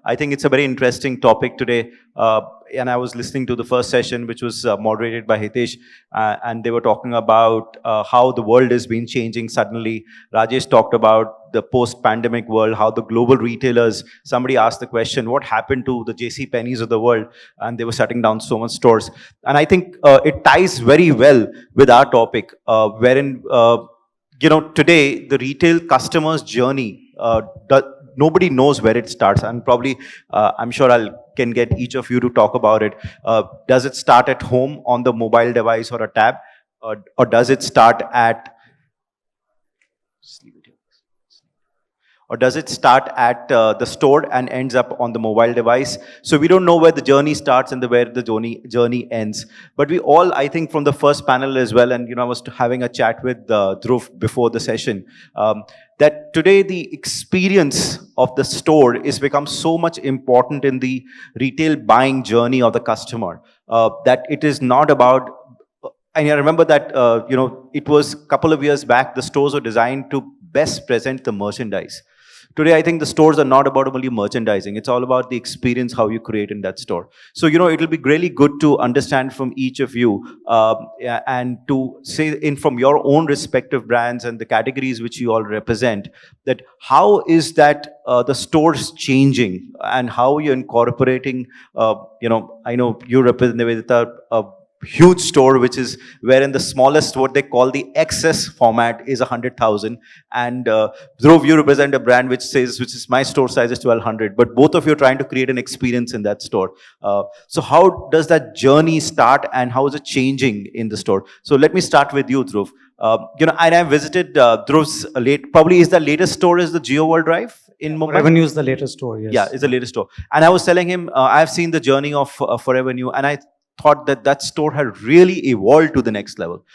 I think it's a very interesting topic today. And I was listening to the first session, which was moderated by Hitesh, and they were talking about how the world has been changing suddenly. Rajesh talked about the post-pandemic world, how the global retailers, somebody asked the question, what happened to the JC Penney's of the world? And they were shutting down so much stores. And I think it ties very well with our topic, wherein today the retail customer's journey, nobody knows where it starts. And probably, I'm sure I can get each of you to talk about it. Does it start at home on the mobile device or a tab, or does it start at or does it start at the store and ends up on the mobile device? So we don't know where the journey starts and where the journey ends. But we all, I think, from the first panel as well, and I was having a chat with Dhruv before the session, that today the experience of the store is become so much important in the retail buying journey of the customer, that it is not about. And I remember that it was a couple of years back, the stores were designed to best present the merchandise. Today, I think the stores are not about only merchandising. It's all about the experience, how you create in that store. So, it'll be really good to understand from each of you, yeah, and to say in from your own respective brands and the categories which you all represent, that how is that the stores changing and how you're incorporating, I know you represent Nivedita, a huge store which is wherein the smallest, what they call the XS format, is 100,000, and Dhruv, you represent a brand which is my store size is 1,200, but both of you are trying to create an experience in that store. So how does that journey start and how is it changing in the store? So let me start with you, Dhruv. And I visited Dhruv's probably is the latest store is the Geo World Drive in Mumbai. Forever New is the latest store, yes. Yeah, it's the latest store. And I was telling him, I've seen the journey of Forever New, and I thought that store had really evolved to the next level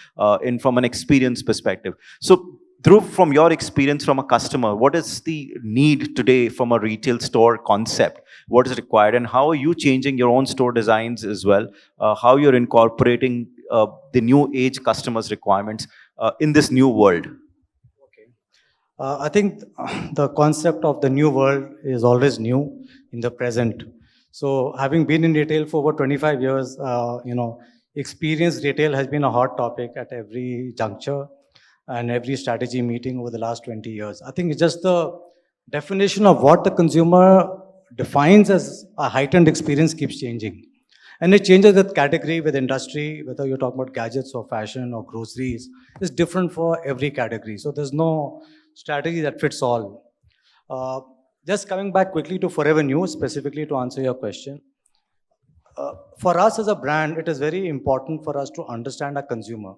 from an experience perspective. So, Dhruv, from your experience from a customer, what is the need today from a retail store concept? What is required, and how are you changing your own store designs as well? How you're incorporating the new age customers' requirements in this new world? Okay. I think the concept of the new world is always new in the present. So having been in retail for over 25 years, experience retail has been a hot topic at every juncture and every strategy meeting over the last 20 years. I think it's just the definition of what the consumer defines as a heightened experience keeps changing. And it changes with category, with industry, whether you're talking about gadgets or fashion or groceries, it's different for every category. So there's no strategy that fits all. Just coming back quickly to Forever New, specifically to answer your question. For us as a brand, it is very important for us to understand our consumer.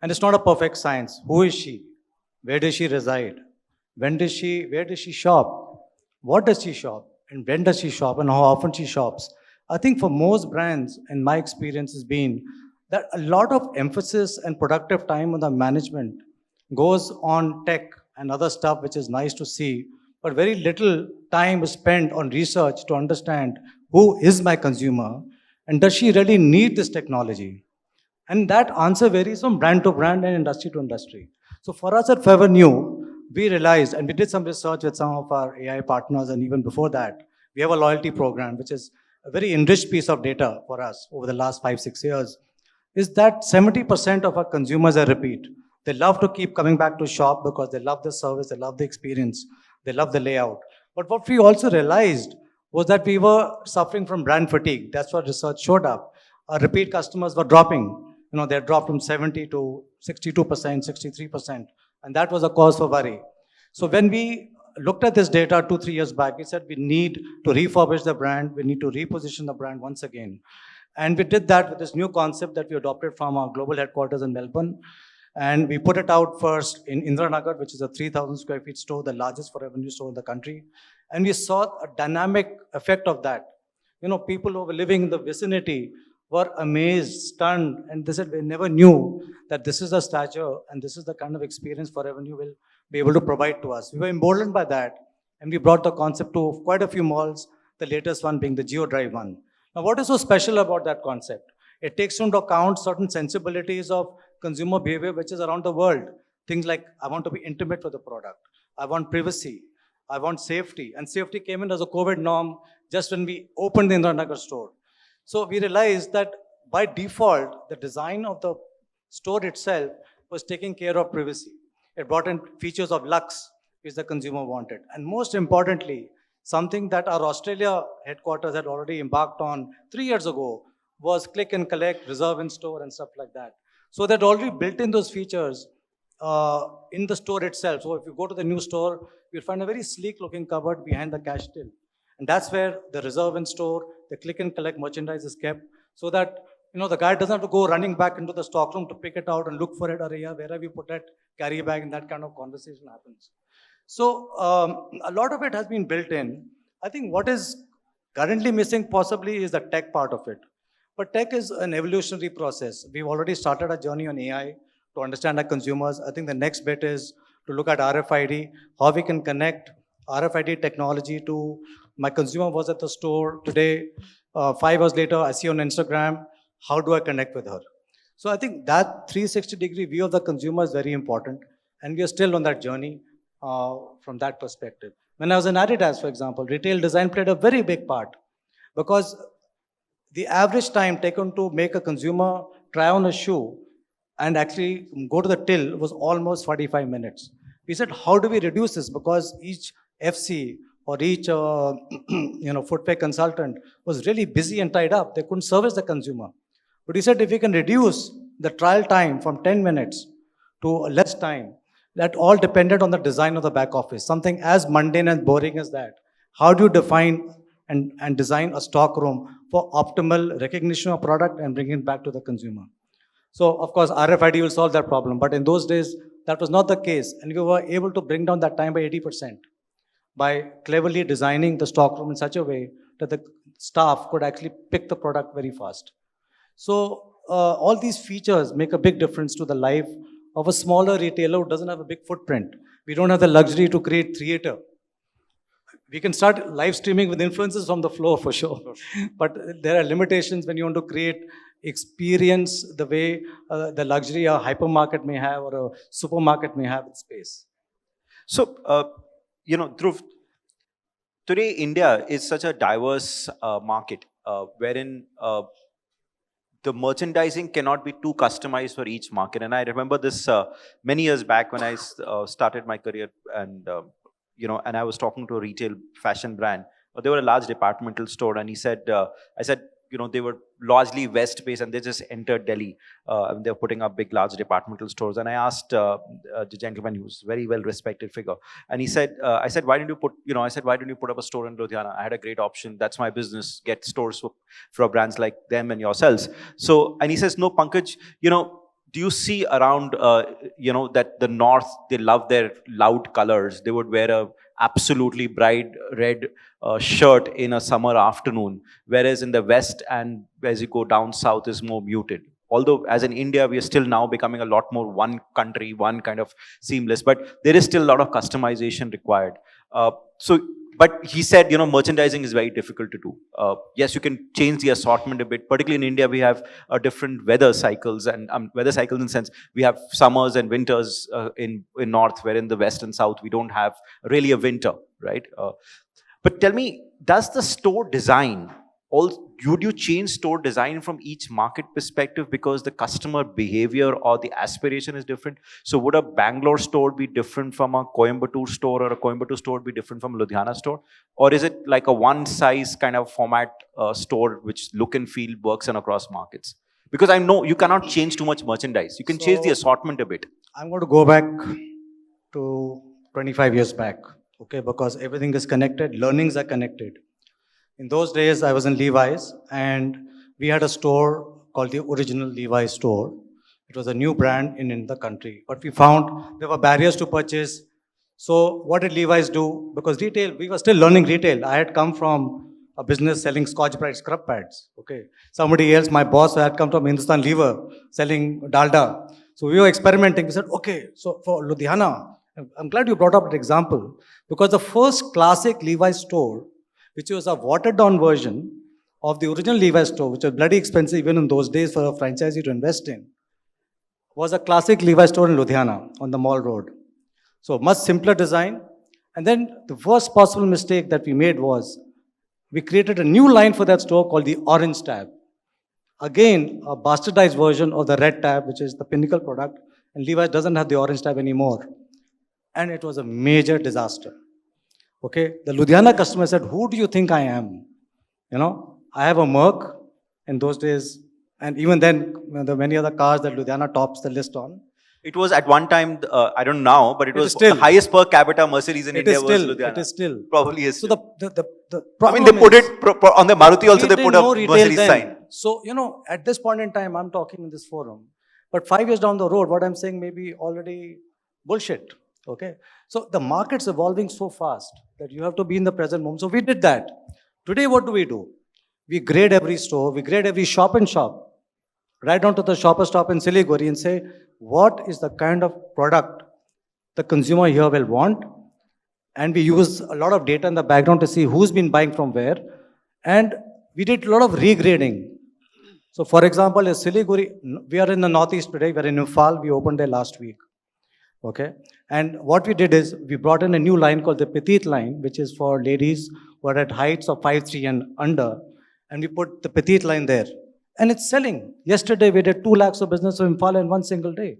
And it's not a perfect science. Who is she? Where does she reside? Where does she shop? What does she shop? And when does she shop? And how often she shops? I think for most brands, in my experience, has been that a lot of emphasis and productive time on the management goes on tech and other stuff, which is nice to see, but very little time is spent on research to understand who is my consumer and does she really need this technology? And that answer varies from brand to brand and industry to industry. So for us at Forever New, we realized, and we did some research with some of our AI partners, and even before that, we have a loyalty program, which is a very enriched piece of data for us over the last 5-6 years, is that 70% of our consumers are repeat. They love to keep coming back to shop because they love the service, they love the experience, they love the layout. But what we also realized was that we were suffering from brand fatigue. That's what research showed up. Our repeat customers were dropping. They dropped from 70 to 62%, 63%. And that was a cause for worry. So when we looked at this data 2-3 years back, we said we need to refurbish the brand. We need to reposition the brand once again. And we did that with this new concept that we adopted from our global headquarters in Melbourne. And we put it out first in Indiranagar, which is a 3,000 square feet store, the largest Forever New store in the country. And we saw a dynamic effect of that. People who were living in the vicinity were amazed, stunned, and they said, we never knew that this is the stature and this is the kind of experience Forever New will be able to provide to us. We were emboldened by that, and we brought the concept to quite a few malls, the latest one being the Geo Drive one. Now, what is so special about that concept? It takes into account certain sensibilities of consumer behavior which is around the world. Things like, I want to be intimate with the product. I want privacy. I want safety. And safety came in as a COVID norm just when we opened the Indiranagar store. So we realized that by default, the design of the store itself was taking care of privacy. It brought in features of lux, which the consumer wanted. And most importantly, something that our Australia headquarters had already embarked on 3 years ago was click and collect, reserve in store, and stuff like that. So they'd already built in those features in the store itself. So if you go to the new store, you'll find a very sleek looking cupboard behind the cash till. And that's where the reserve in store, the click and collect merchandise is kept so that the guy doesn't have to go running back into the stockroom to pick it out and look for it, or where have you put that carry bag, and that kind of conversation happens. So a lot of it has been built in. I think what is currently missing possibly is the tech part of it. But tech is an evolutionary process. We've already started a journey on AI to understand our consumers. I think the next bit is to look at RFID, how we can connect RFID technology to my consumer was at the store today. 5 hours later, I see on Instagram, how do I connect with her? So I think that 360-degree view of the consumer is very important. And we are still on that journey from that perspective. When I was in Adidas, for example, retail design played a very big part because the average time taken to make a consumer try on a shoe and actually go to the till was almost 45 minutes. We said, how do we reduce this? Because each FC or each footwear consultant was really busy and tied up. They couldn't service the consumer. But he said, if we can reduce the trial time from 10 minutes to less time, that all depended on the design of the back office. Something as mundane and boring as that. How do you define and design a stock room for optimal recognition of product and bring it back to the consumer? So, of course, RFID will solve that problem. But in those days, that was not the case. And we were able to bring down that time by 80% by cleverly designing the stock room in such a way that the staff could actually pick the product very fast. So, all these features make a big difference to the life of a smaller retailer who doesn't have a big footprint. We don't have the luxury to create theater. We can start live streaming with influencers from the floor for sure. But there are limitations when you want to create experience the way the luxury a hypermarket may have or a supermarket may have in space. So, Dhruv, today India is such a diverse market wherein the merchandising cannot be too customized for each market. And I remember this many years back when I started my career, and and I was talking to a retail fashion brand. They were a large departmental store, and he said, I said, they were largely West-based, and they just entered Delhi, and they're putting up big, large departmental stores. And I asked the gentleman, who's a very well-respected figure, and he said, I said, why didn't you put up a store in Ludhiana? I had a great option. That's my business. Get stores for brands like them and yourselves. So, and he says, no, Pankaj, do you see around, that the North, they love their loud colors. They would wear a absolutely bright red shirt in a summer afternoon, whereas in the West and as you go down south is more muted. Although as in India, we are still now becoming a lot more one country, one kind of seamless, but there is still a lot of customization required. But he said, merchandising is very difficult to do. Yes, you can change the assortment a bit. Particularly in India, we have different weather cycles, and weather cycles in the sense we have summers and winters in North, where in the West and South we don't have really a winter, right? But tell me, does the store design, would you change store design from each market perspective because the customer behavior or the aspiration is different? So would a Bangalore store be different from a Coimbatore store, or a Coimbatore store be different from a Ludhiana store? Or is it like a one size kind of format store which look and feel works and across markets? Because I know you cannot change too much merchandise. You can change the assortment a bit. I'm going to go back to 25 years back, okay, because everything is connected, learnings are connected. In those days, I was in Levi's, and we had a store called the Original Levi's store. It was a new brand in the country, but we found there were barriers to purchase. So what did Levi's do? Because retail, we were still learning retail. I had come from a business selling Scotch-Brite scrub pads, okay. Somebody else, my boss, had come from Hindustan Lever selling Dalda. So we were experimenting. We said, okay, so for Ludhiana, I'm glad you brought up that example, because the first classic Levi's store, which was a watered-down version of the original Levi's store, which was bloody expensive even in those days for a franchisee to invest in, was a classic Levi's store in Ludhiana on the Mall Road. So much simpler design, And then the worst possible mistake that we made was we created a new line for that store called the Orange Tab. Again, a bastardized version of the Red Tab, which is the pinnacle product, and Levi's doesn't have the Orange Tab anymore. And it was a major disaster. Okay, the Ludhiana customer said, "Who do you think I am? You know, I have a Merc in those days, and even then, there are many other cars that Ludhiana tops the list on. It was at one time, I don't know, but it It is was still- the highest per capita Mercedes in It India is was still, Ludhiana. it is still. Probably is. So still. the I mean, problem they put is- it on the Maruti also. We They didn't put a know retail Mercedes then. sign. So, at this point in time, I'm talking in this forum. But 5 years down the road, what I'm saying may be already bullshit. Okay? So the market's evolving so fast that you have to be in the present moment. So we did that. Today, what do? We grade every store, we grade every shop and shop, right down to the shopper stop in Siliguri and say, what is the kind of product the consumer here will want? And we use a lot of data in the background to see who's been buying from where. And we did a lot of regrading. So for example, in Siliguri, we are in the Northeast today, we're in Imphal, we opened there last week. Okay. And what we did is we brought in a new line called the Petite line, which is for ladies who are at heights of 5'3" and under. And we put the Petite line there. And it's selling. Yesterday, we did 2 lakhs of business of Imphal in one single day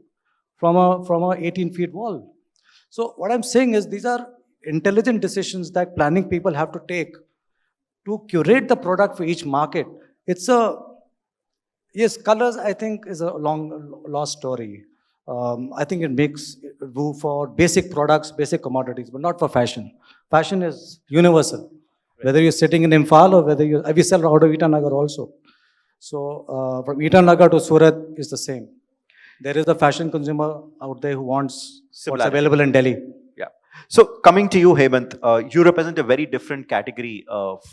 from a 18 feet wall. So what I'm saying is these are intelligent decisions that planning people have to take to curate the product for each market. Yes, colors, I think, is a long lost story. I think it makes room for basic products, basic commodities, but not for fashion. Fashion is universal. Right. Whether you're sitting in Imphal or whether we sell out of Itanagar also. So from Itanagar to Surat is the same. There is a fashion consumer out there who wants what's available in Delhi. Yeah. So coming to you, Hemant, you represent a very different category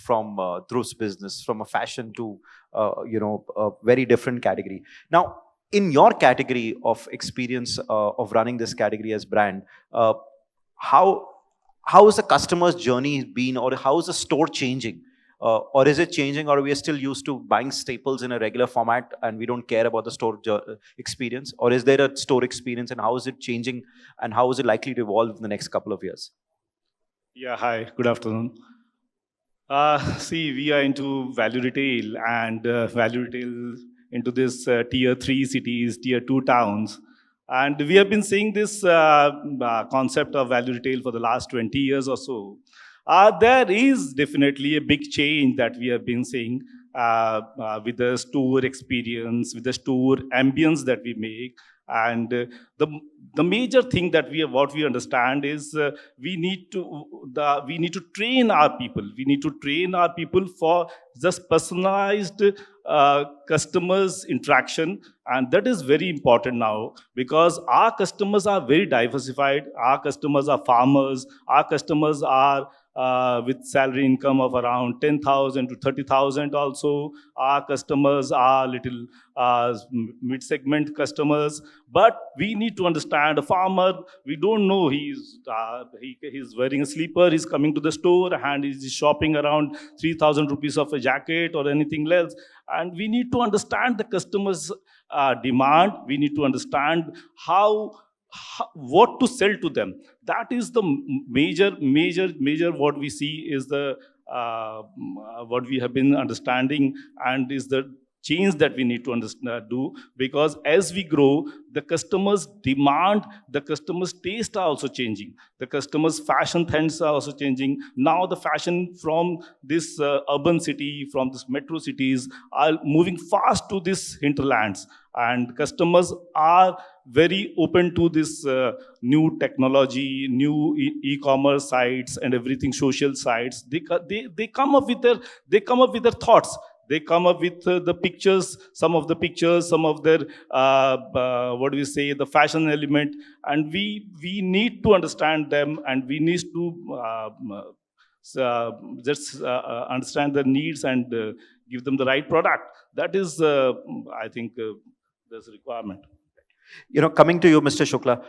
from Dhruv's business, from a fashion to a very different category. Now, in your category of experience of running this category as brand, how has the customer's journey been, or how is the store changing? Or is it changing, or we are still used to buying staples in a regular format and we don't care about the store experience? Or is there a store experience, and how is it changing, and how is it likely to evolve in the next couple of years? Yeah, hi, good afternoon. See, we are into value retail, and value retail into this tier 3 cities, tier 2 towns. And we have been seeing this concept of value retail for the last 20 years or so. There is definitely a big change that we have been seeing with the store experience, with the store ambience that we make. And the major thing that what we understand is we need to train our people. We need to train our people for just personalized customers interaction, and that is very important now, because our customers are very diversified. Our customers are farmers. Our customers are with salary income of around 10,000 to 30,000 also. Our customers are little mid-segment customers. But we need to understand a farmer, we don't know he's wearing a slipper, he's coming to the store and he's shopping around 3,000 rupees of a jacket or anything else. And we need to understand the customer's demand. We need to understand what to sell to them. That is the major what we see is the what we have been understanding, and is the change that we need to do. Because as we grow, the customers' demand, the customers' taste are also changing. The customers' fashion trends are also changing. Now the fashion from this urban city, from this metro cities, are moving fast to this hinterlands. And customers are very open to this new technology, new e-commerce sites and everything, social sites. They come up with their thoughts. They come up with the pictures, some of their, the fashion element. And we need to understand them, and we need to just understand their needs and give them the right product. That is, I think, there's a requirement. Coming to you, Mr. Shukla,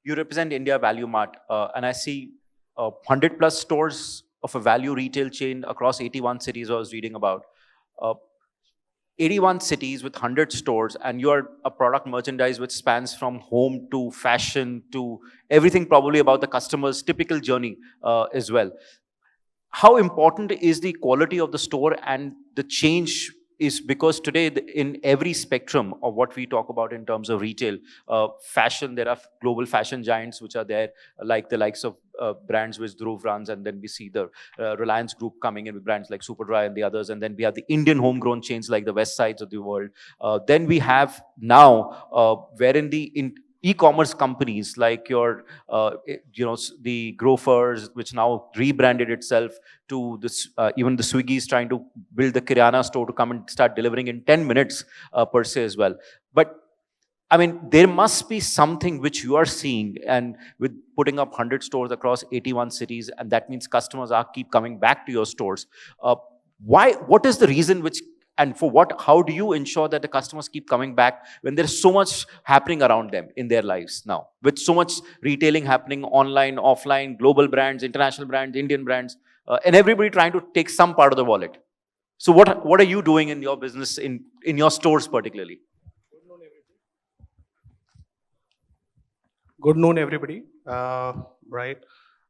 you represent India Value Mart, and I see 100 plus stores of a value retail chain across 81 cities I was reading about. 81 cities with 100 stores, and you're a product merchandise which spans from home to fashion to everything probably about the customer's typical journey as well. How important is the quality of the store and the change is because today in every spectrum of what we talk about in terms of retail, fashion, there are global fashion giants which are there, like the likes of brands which Dhruv runs, and then we see the Reliance Group coming in with brands like Superdry and the others, and then we have the Indian homegrown chains like the West Sides of the world. Then we have now wherein the e-commerce companies like your the Grofers, which now rebranded itself to this, even the Swiggy is trying to build the Kirana store to come and start delivering in 10 minutes per se as well. But I mean, there must be something which you are seeing, and with putting up 100 stores across 81 cities, and that means customers are keep coming back to your stores. Why? What is the reason which, and for what? How do you ensure that the customers keep coming back when there's so much happening around them in their lives now, with so much retailing happening online, offline, global brands, international brands, Indian brands, and everybody trying to take some part of the wallet? So what are you doing in your business in your stores particularly? Good noon, everybody. Right.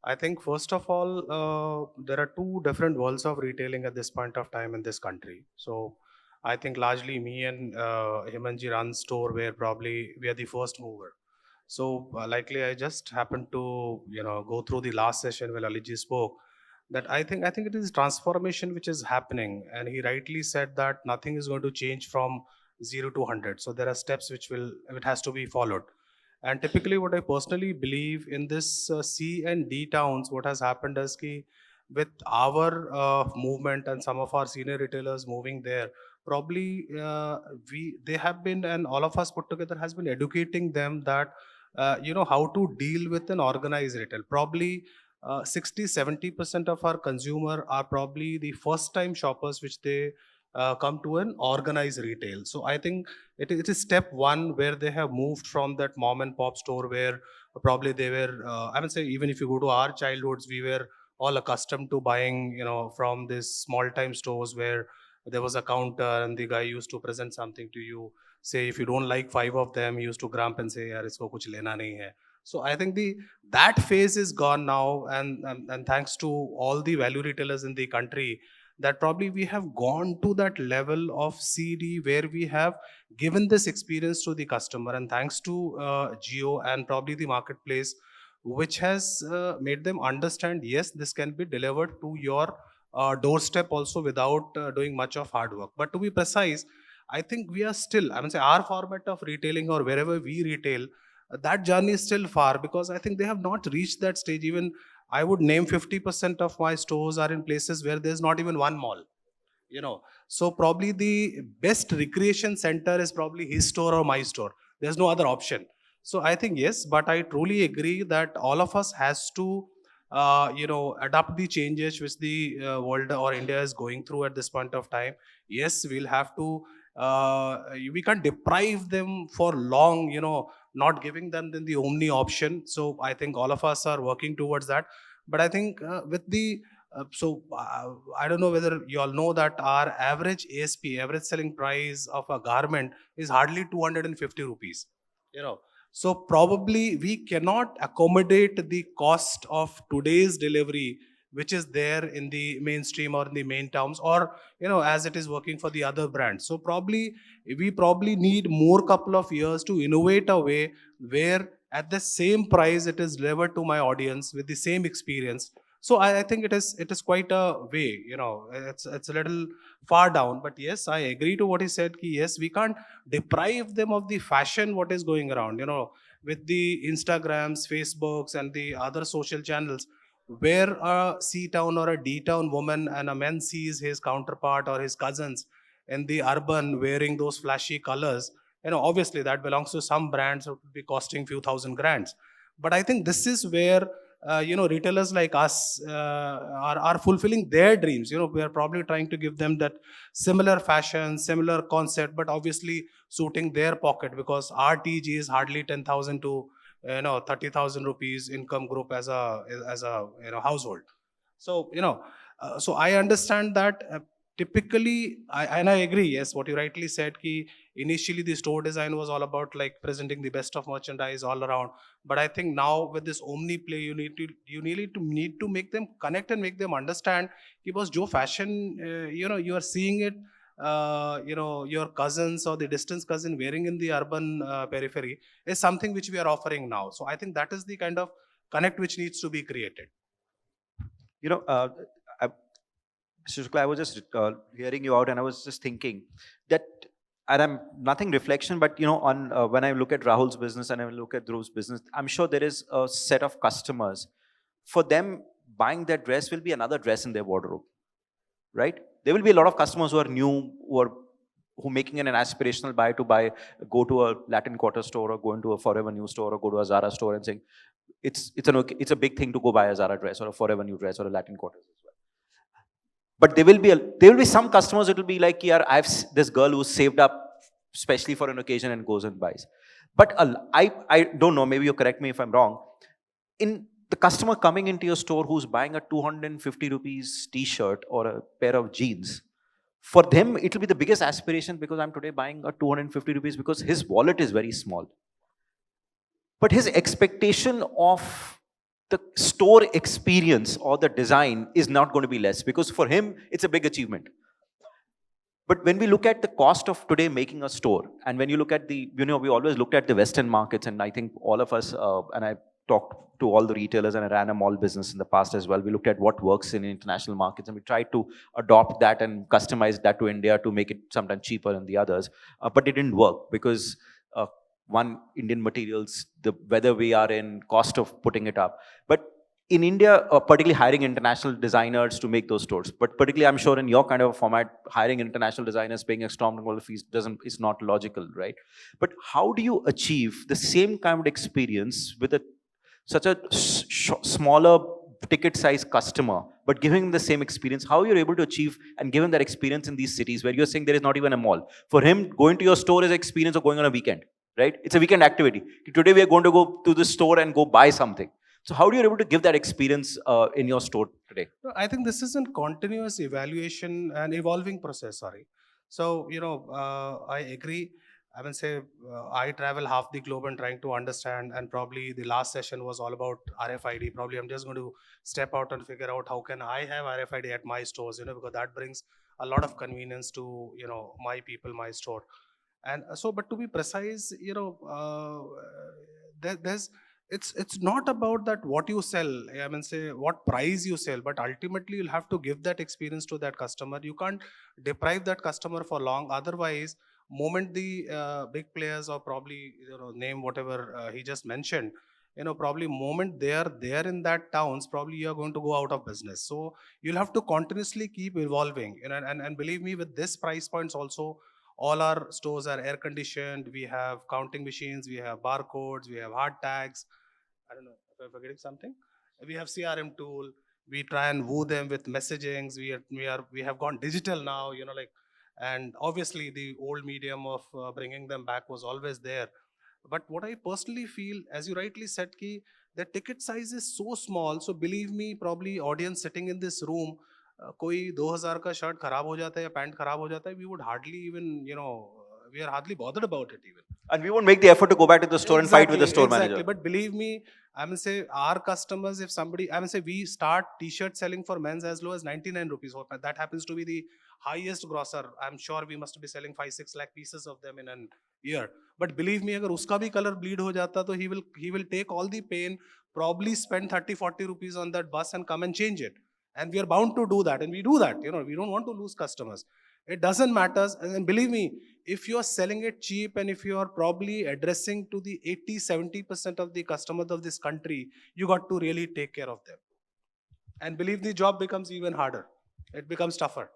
I think first of all, there are two different worlds of retailing at this point of time in this country. So I think largely me and Himanji run store where probably we are the first mover. So likely I just happened to go through the last session where Aliji spoke that I think it is transformation which is happening, and he rightly said that nothing is going to change from 0 to 100. So there are steps which will it has to be followed. And typically, what I personally believe in this C and D towns, what has happened is ki with our movement and some of our senior retailers moving there, probably we they have been, and all of us put together has been educating them that how to deal with an organized retail. Probably 60-70% of our consumer are probably the first time shoppers which they come to an organized retail. So I think it is step one where they have moved from that mom and pop store where probably they were I would say, even if you go to our childhoods, we were all accustomed to buying from these small time stores where there was a counter and the guy used to present something to you. Say if you don't like five of them, he used to grump and say, yaar isko kuch lena nahi hai. So I think the that phase is gone now, and thanks to all the value retailers in the country, that probably we have gone to that level of CD where we have given this experience to the customer, and thanks to Geo and probably the marketplace, which has made them understand, yes, this can be delivered to your doorstep also without doing much of hard work. But to be precise, I think we are still, I mean, say our format of retailing or wherever we retail, that journey is still far, because I think they have not reached that stage. Even I would name 50% of my stores are in places where there's not even one mall. So probably the best recreation center is probably his store or my store. There's no other option. So I think yes, but I truly agree that all of us has to adapt the changes which the world or India is going through at this point of time. Yes, we'll have to we can't deprive them for long, not giving them then the only option. So I think all of us are working towards that. But I think with the I don't know whether you all know that our average ASP, average selling price of a garment, is hardly 250 rupees. So probably we cannot accommodate the cost of today's delivery, which is there in the mainstream or in the main towns, or as it is working for the other brands. So probably we probably need more couple of years to innovate a way where at the same price it is delivered to my audience with the same experience. So I think it is quite a way. It's a little far down, but yes, I agree to what he said. Ki yes, we can't deprive them of the fashion what is going around. With the Instagrams, Facebooks, and the other social channels, where a C town or a D town woman and a man sees his counterpart or his cousins in the urban wearing those flashy colors, obviously that belongs to some brands that would be costing few thousand grands. But I think this is where retailers like us are fulfilling their dreams. We are probably trying to give them that similar fashion, similar concept, but obviously suiting their pocket, because our TG is hardly 10,000 to 30,000 rupees income group as a household. So so I understand that typically, and I agree, yes, what you rightly said, ki initially the store design was all about like presenting the best of merchandise all around. But I think now with this omni play, you need to make them connect and make them understand because jo fashion, you are seeing it, your cousins or the distant cousin wearing in the urban periphery is something which we are offering now. So I think that is the kind of connect which needs to be created. You know, I, Mr. Shukla, I was just hearing you out, and I was just thinking that, and I'm nothing reflection, but on when I look at Rahul's business and I look at Dhruv's business, I'm sure there is a set of customers. For them, buying that dress will be another dress in their wardrobe, right? There will be a lot of customers who are new, who making an aspirational buy to go to a Latin Quarter store or go into a Forever New store or go to a Zara store and saying it's a big thing to go buy a Zara dress or a Forever New dress or a Latin Quarters as well. But there will be some customers. It will be like, yeah, this girl who's saved up especially for an occasion and goes and buys. But I don't know. Maybe you correct me if I'm wrong. In the customer coming into your store who's buying a 250 rupees t-shirt or a pair of jeans, for them it will be the biggest aspiration because I'm today buying a 250 rupees because his wallet is very small. But his expectation of the store experience or the design is not going to be less because for him it's a big achievement. But when we look at the cost of today making a store, and when you look at we always looked at the Western markets, and I think all of us, and I talked to all the retailers and I ran a mall business in the past as well. We looked at what works in international markets and we tried to adopt that and customize that to India to make it sometimes cheaper than the others. But it didn't work because one, Indian materials, the weather we are in, cost of putting it up. But in India, particularly hiring international designers to make those stores, but particularly I'm sure in your kind of a format, hiring international designers, paying astronomical fees is not logical, right? But how do you achieve the same kind of experience with such a smaller ticket size customer, but giving him the same experience? How you're able to achieve and give him that experience in these cities where you're saying there is not even a mall? For him, going to your store is an experience of going on a weekend, right? It's a weekend activity. Today we are going to go to the store and go buy something. So how do you able to give that experience in your store today? I think this is a continuous evaluation and evolving process. Sorry. So, I agree. I will say I travel half the globe and trying to understand, and probably the last session was all about RFID. Probably I'm just going to step out and figure out how can I have RFID at my stores, because that brings a lot of convenience to, my people, my store. And so, but to be precise, there's it's not about that what you sell, I mean say what price you sell, but ultimately you'll have to give that experience to that customer. You can't deprive that customer for long, otherwise moment the big players, or probably name whatever he just mentioned, probably moment they are there in that towns, probably you are going to go out of business. So you'll have to continuously keep evolving, and believe me, with this price points also, all our stores are air conditioned. We have counting machines, we have barcodes, we have hard tags. I don't know if I'm forgetting something. We have CRM tool. We try and woo them with messagings. We have gone digital now. And obviously the old medium of bringing them back was always there. But what I personally feel, as you rightly said, ki the ticket size is so small. So believe me, probably audience sitting in this room, कोई 2000 का shirt खराब हो जाता है या pant खराब हो जाता है, we would hardly even, we are hardly bothered about it even. And we won't make the effort to go back to the store and fight with the store manager. But believe me, I mean say our customers, if somebody, I mean say we start t-shirt selling for men's as low as 99 rupees. That happens to be the highest grosser. I'm sure we must be selling 5-6 lakh pieces of them in an year. But believe me, agar uska bhi color bleed ho jata, to he will take all the pain, probably spend 30-40 rupees on that bus and come and change it. And we are bound to do that, and we do that. We don't want to lose customers. It doesn't matter. And believe me, if you are selling it cheap and if you are probably addressing to the 80-70% of the customers of this country, you got to really take care of them. And believe the job becomes even harder. It becomes tougher.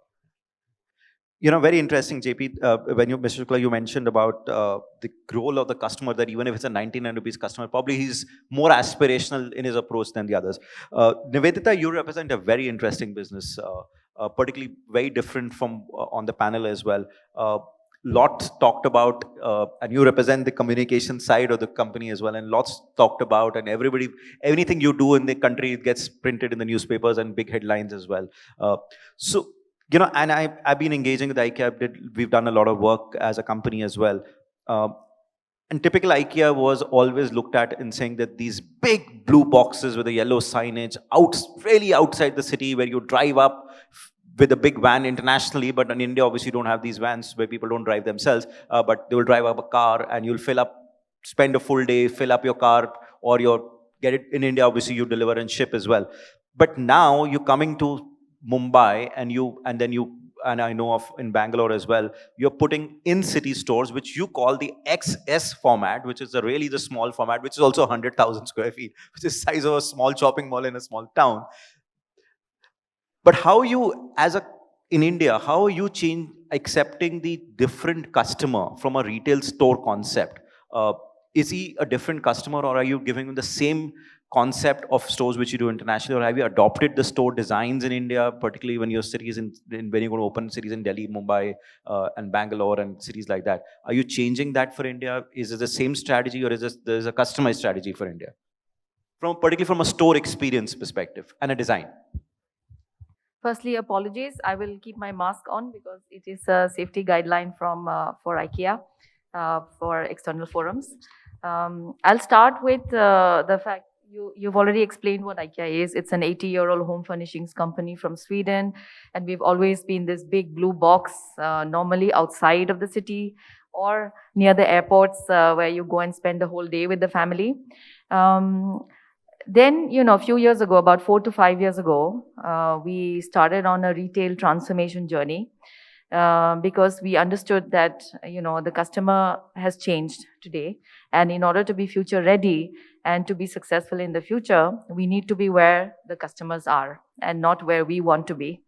Very interesting, JP. When Mr. Shukla, you mentioned about the role of the customer, that even if it's a 99 rupees customer, probably he's more aspirational in his approach than the others. Nivedita, you represent a very interesting business, particularly very different from on the panel as well. Lots talked about, and you represent the communication side of the company as well, and lots talked about, and anything you do in the country gets printed in the newspapers and big headlines as well. So And I've been engaging with IKEA. We've done a lot of work as a company as well. Uh, and typical IKEA was always looked at in saying that these big blue boxes with a yellow signage really outside the city where you drive up with a big van internationally, but in India, obviously, you don't have these vans where people don't drive themselves, but they will drive up a car and you'll spend a full day, fill up your car, or get it in India, obviously, you deliver and ship as well. But now you're coming to Mumbai and I know of in Bangalore as well, you're putting in city stores, which you call the XS format, which is really the small format, which is also 100,000 square feet, which is the size of a small shopping mall in a small town. But how you, in India, how are you accepting the different customer from a retail store concept? Is he a different customer, or are you giving him the same concept of stores which you do internationally, or have you adopted the store designs in India, particularly when your cities when you're going to open cities in Delhi, Mumbai, and Bangalore and cities like that? Are you changing that for India? Is it the same strategy, or there's a customized strategy for India, particularly from a store experience perspective and a design? Firstly, apologies. I will keep my mask on because it is a safety guideline for IKEA for external forums. I'll start with the fact you've already explained what IKEA is. It's an 80-year-old home furnishings company from Sweden, and we've always been this big blue box, normally outside of the city or near the airports where you go and spend the whole day with the family. Then, a few years ago, about 4 to 5 years ago, we started on a retail transformation journey because we understood that, the customer has changed today. And in order to be future ready and to be successful in the future, we need to be where the customers are and not where we want to be.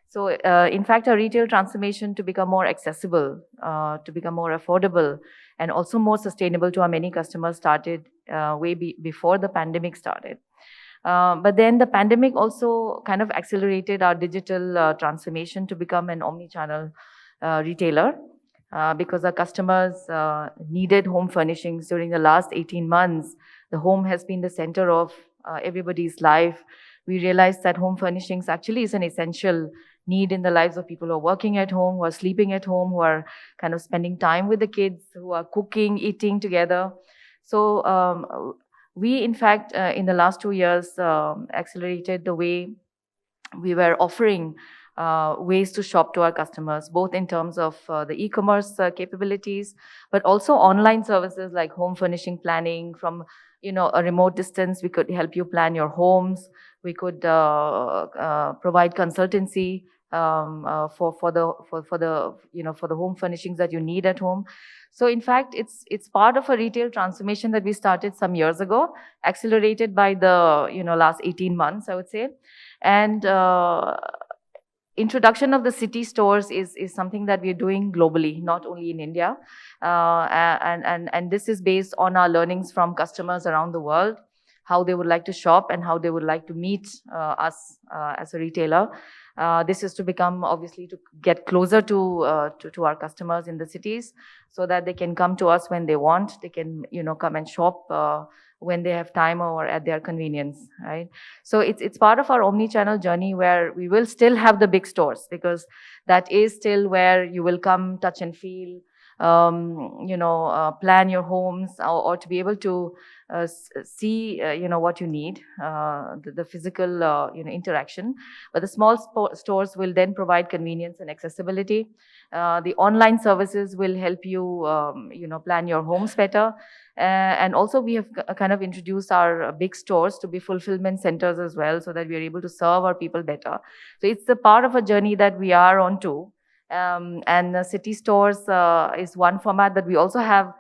So, in fact, our retail transformation to become more accessible, to become more affordable, and also more sustainable to our many customers started before the pandemic started. But then the pandemic also kind of accelerated our digital transformation to become an omni-channel retailer because our customers needed home furnishings during the last 18 months. The home has been the center of everybody's life. We realized that home furnishings actually is an essential need in the lives of people who are working at home, who are sleeping at home, who are kind of spending time with the kids, who are cooking, eating together. So we, in fact, in the last 2 years, accelerated the way we were offering ways to shop to our customers, both in terms of the e-commerce capabilities, but also online services like home furnishing planning from a remote distance. We could help you plan your homes. We could provide consultancy for the home furnishings that you need at home. So in fact, it's part of a retail transformation that we started some years ago, accelerated by the last 18 months, I would say. And introduction of the city stores is something that we're doing globally, not only in India. And this is based on our learnings from customers around the world, how they would like to shop and how they would like to meet us as a retailer. This is to become, obviously, to get closer to our customers in the cities so that they can come to us when they want. They can, come and shop when they have time or at their convenience, right? So it's part of our omni-channel journey where we will still have the big stores because that is still where you will come, touch and feel, plan your homes or to be able to see, what you need, the physical, interaction. But the small stores will then provide convenience and accessibility. The online services will help you, plan your homes better. And also we have kind of introduced our big stores to be fulfillment centers as well so that we are able to serve our people better. So it's a part of a journey that we are on to. And city stores is one format, but we also have,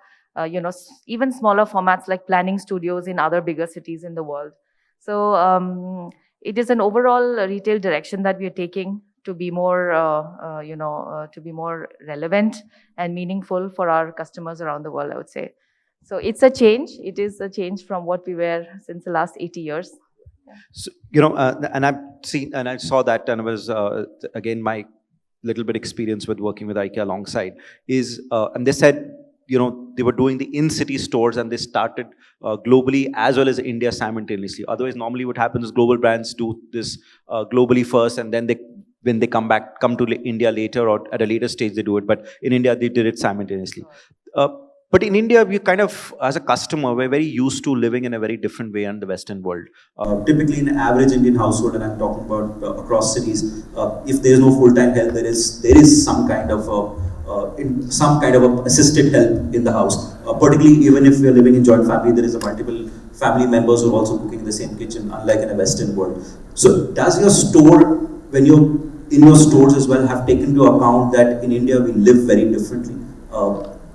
even smaller formats like planning studios in other bigger cities in the world. So it is an overall retail direction that we are taking to be more, to be more relevant and meaningful for our customers around the world, I would say. So it's a change. It is a change from what we were since the last 80 years. So, and I saw that, and it was again my little bit experience with working with IKEA alongside and they said, they were doing the in-city stores and they started globally as well as India simultaneously. Otherwise, normally what happens is global brands do this globally first and then they when they come to India later or at a later stage they do it. But in India, they did it simultaneously. Uh, but in India, we kind of, as a customer, we're very used to living in a very different way in the Western world. Typically, in an average Indian household, and I'm talking about across cities, if there is no full-time help, there is some kind of some kind of a assisted help in the house. Particularly, even if we are living in joint family, there is a multiple family members who are also cooking in the same kitchen, unlike in a Western world. So, does your store, when you're in your stores as well, have taken into account that in India we live very differently?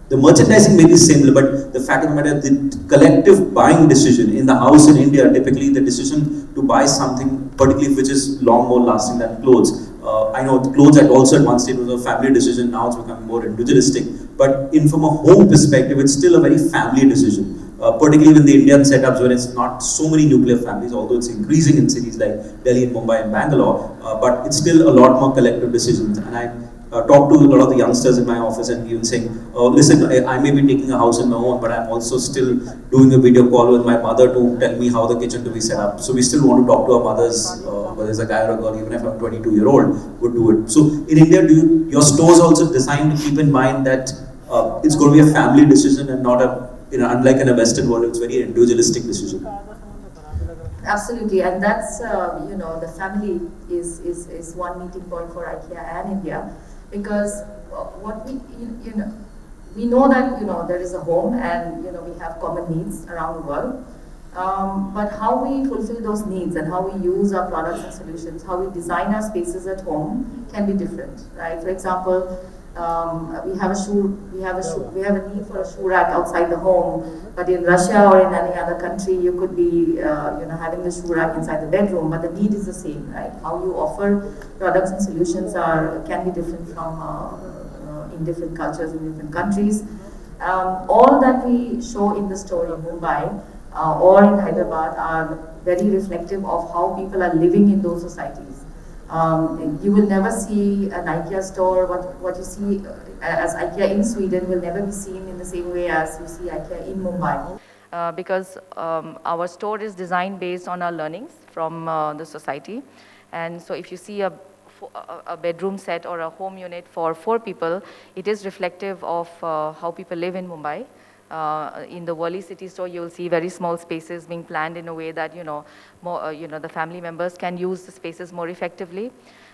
The merchandising may be similar, but the fact of the matter, the collective buying decision in the house in India, typically the decision to buy something, particularly which is long more lasting than clothes. I know clothes also at one stage was a family decision, now it's becoming more individualistic. But from a home perspective, it's still a very family decision. Particularly with the Indian setups where it's not so many nuclear families, although it's increasing in cities like Delhi and Mumbai and Bangalore, but it's still a lot more collective decisions. And I talk to a lot of the youngsters in my office and even saying, listen, I may be taking a house on my own, but I'm also still doing a video call with my mother to tell me how the kitchen to be set up. So we still want to talk to our mothers, whether it's a guy or a girl, even if I'm 22-year-old, would do it. So in India, your stores also designed to keep in mind that it's going to be a family decision and not unlike in a Western world, it's very individualistic decision. Absolutely, and that's the family is one meeting point for IKEA and India, because what we know that there is a home and we have common needs around the world, but how we fulfill those needs and how we use our products and solutions, how we design our spaces at home can be different, right? For example, we have a need for a shoe rack outside the home, but in Russia or in any other country, you could be having the shoe rack inside the bedroom, but the need is the same, right? How you offer products and solutions can be different from in different cultures in different countries. All that we show in the store in Mumbai or in Hyderabad are very reflective of how people are living in those societies. You will never see an IKEA store, what you see as IKEA in Sweden will never be seen in the same way as you see IKEA in Mumbai. Because our store is designed based on our learnings from the society. And so if you see a bedroom set or a home unit for 4 people, it is reflective of how people live in Mumbai. In the Worli City store, you will see very small spaces being planned in a way that the family members can use the spaces more effectively.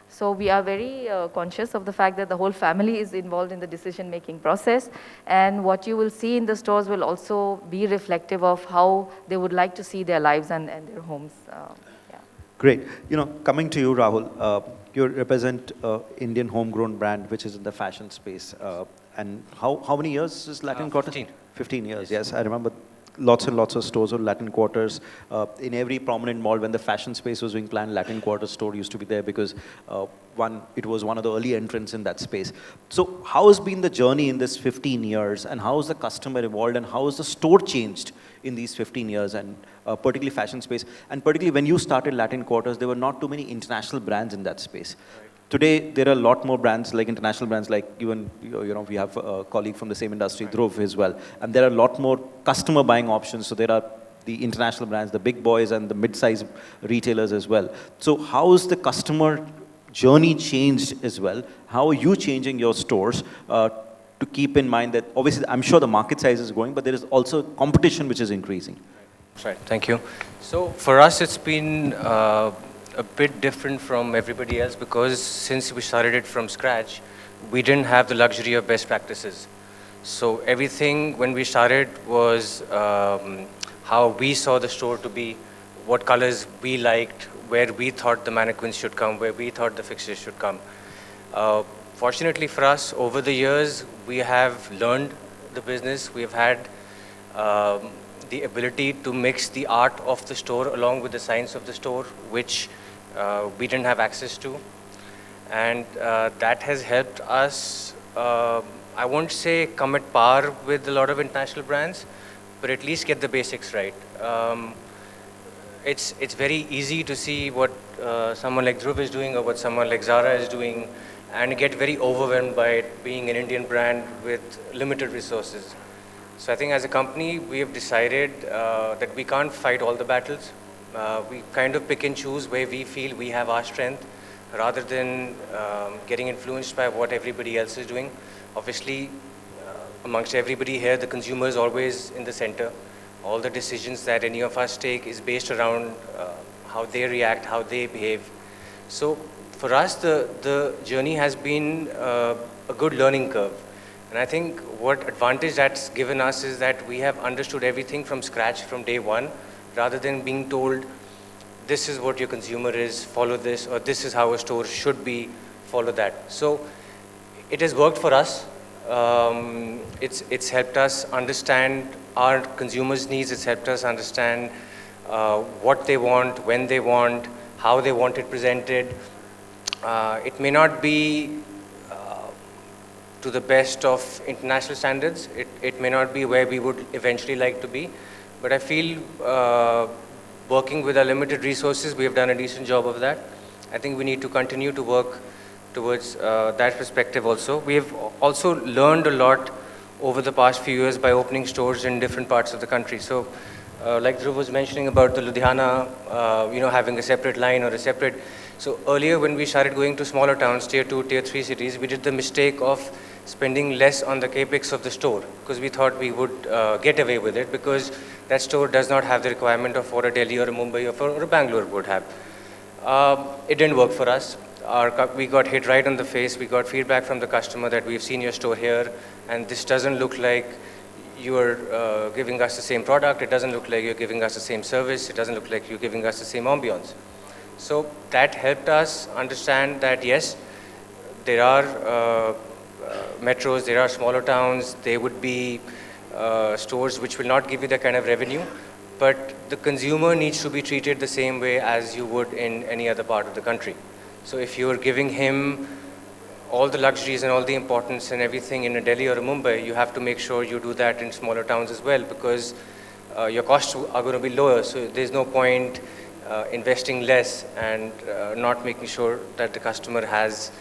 So we are very conscious of the fact that the whole family is involved in the decision-making process, and what you will see in the stores will also be reflective of how they would like to see their lives and their homes. Yeah. Great. Coming to you, Rahul, you represent Indian homegrown brand, which is in the fashion space. And how many years is Latin Quarter? 15 years, yes. I remember lots and lots of stores of Latin Quarters. In every prominent mall, when the fashion space was being planned, Latin Quarter store used to be there because it was one of the early entrants in that space. So how has been the journey in this 15 years, and how has the customer evolved, and how has the store changed in these 15 years, and particularly fashion space? And particularly when you started Latin Quarters, there were not too many international brands in that space. Today, there are a lot more brands, like international brands, like even, we have a colleague from the same industry, Dhruv, as well. And there are a lot more customer buying options. So there are the international brands, the big boys and the mid-size retailers as well. So how has the customer journey changed as well? How are you changing your stores to keep in mind that, obviously, I'm sure the market size is growing, but there is also competition which is increasing. Right, thank you. So for us, it's been a bit different from everybody else, because since we started it from scratch, we didn't have the luxury of best practices. So everything when we started was how we saw the store to be, what colors we liked, where we thought the mannequins should come, where we thought the fixtures should come. Fortunately for us, over the years, we have learned the business. We have had the ability to mix the art of the store along with the science of the store, which we didn't have access to. And that has helped us, I won't say come at par with a lot of international brands, but at least get the basics right. It's very easy to see what someone like Dhruv is doing or what someone like Zara is doing, and get very overwhelmed by it being an Indian brand with limited resources. So I think as a company, we have decided that we can't fight all the battles. We kind of pick and choose where we feel we have our strength, rather than getting influenced by what everybody else is doing. Obviously, amongst everybody here, the consumer is always in the center. All the decisions that any of us take is based around how they react, how they behave. So for us, the journey has been a good learning curve. And I think what advantage that's given us is that we have understood everything from scratch from day one, rather than being told, this is what your consumer is, follow this, or this is how a store should be, follow that. So it has worked for us. It's helped us understand our consumers' needs. It's helped us understand what they want, when they want, how they want it presented. It may not be to the best of international standards. It may not be where we would eventually like to be. But I feel working with our limited resources, we have done a decent job of that. I think we need to continue to work towards that perspective also. We have also learned a lot over the past few years by opening stores in different parts of the country. So like Dhruv was mentioning about the Ludhiana, having a separate line or a separate. So earlier when we started going to smaller towns, tier 2, tier 3 cities, we did the mistake of spending less on the capex of the store because we thought we would get away with it because that store does not have the requirement of what a Delhi or a Mumbai or a Bangalore would have. It didn't work for us. We got hit right on the face. We got feedback from the customer that we've seen your store here and this doesn't look like you're giving us the same product. It doesn't look like you're giving us the same service. It doesn't look like you're giving us the same ambience. So that helped us understand that yes, there are metros, there are smaller towns, there would be stores which will not give you that kind of revenue, but the consumer needs to be treated the same way as you would in any other part of the country. So if you're giving him all the luxuries and all the importance and everything in a Delhi or a Mumbai, you have to make sure you do that in smaller towns as well because your costs are going to be lower. So there's no point investing less and not making sure that the customer has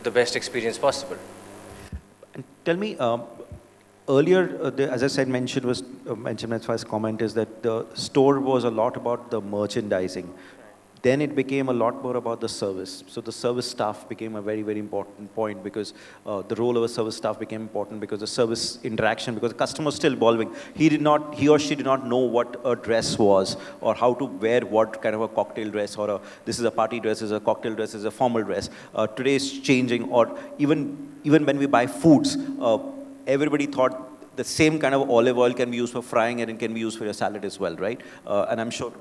the best experience possible. And tell me, earlier, as I said, mentioned as far as comment is that the store was a lot about the merchandising. Then it became a lot more about the service. So the service staff became a very, very important point because the role of a service staff became important because the service interaction, because the customer was still evolving. He or she did not know what a dress was or how to wear what kind of a cocktail dress or this is a party dress, this is a cocktail dress, this is a formal dress. Today is changing, or even when we buy foods, everybody thought the same kind of olive oil can be used for frying and it can be used for your salad as well, right? And I'm sure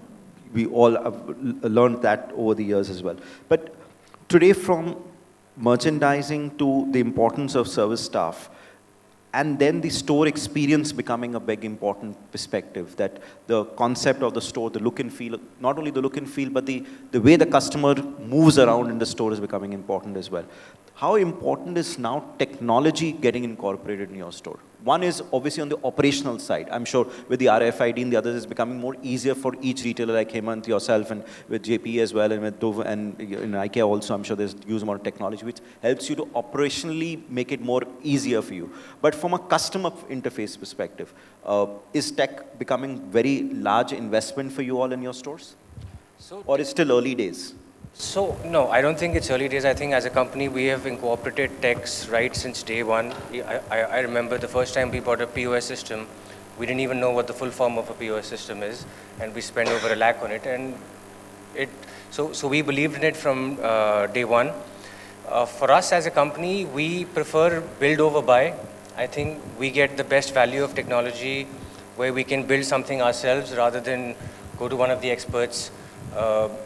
we all have learned that over the years as well. But today, from merchandising to the importance of service staff, and then the store experience becoming a big important perspective, that the concept of the store, the look and feel, not only the look and feel, but the way the customer moves around in the store is becoming important as well. How important is now technology getting incorporated in your store? One is obviously on the operational side. I'm sure with the RFID and the others, it's becoming more easier for each retailer like Hemant, yourself, and with JP as well, and with Dhruv, and in IKEA also, I'm sure there's use more technology, which helps you to operationally make it more easier for you. But from a customer interface perspective, is tech becoming very large investment for you all in your stores? Or it's still early days? So, no, I don't think it's early days. I think as a company, we have incorporated techs right since day one. I remember the first time we bought a POS system, we didn't even know what the full form of a POS system is, and we spent over $1 lakh on it. And so we believed in it from day one. For us as a company, we prefer build over buy. I think we get the best value of technology where we can build something ourselves rather than go to one of the experts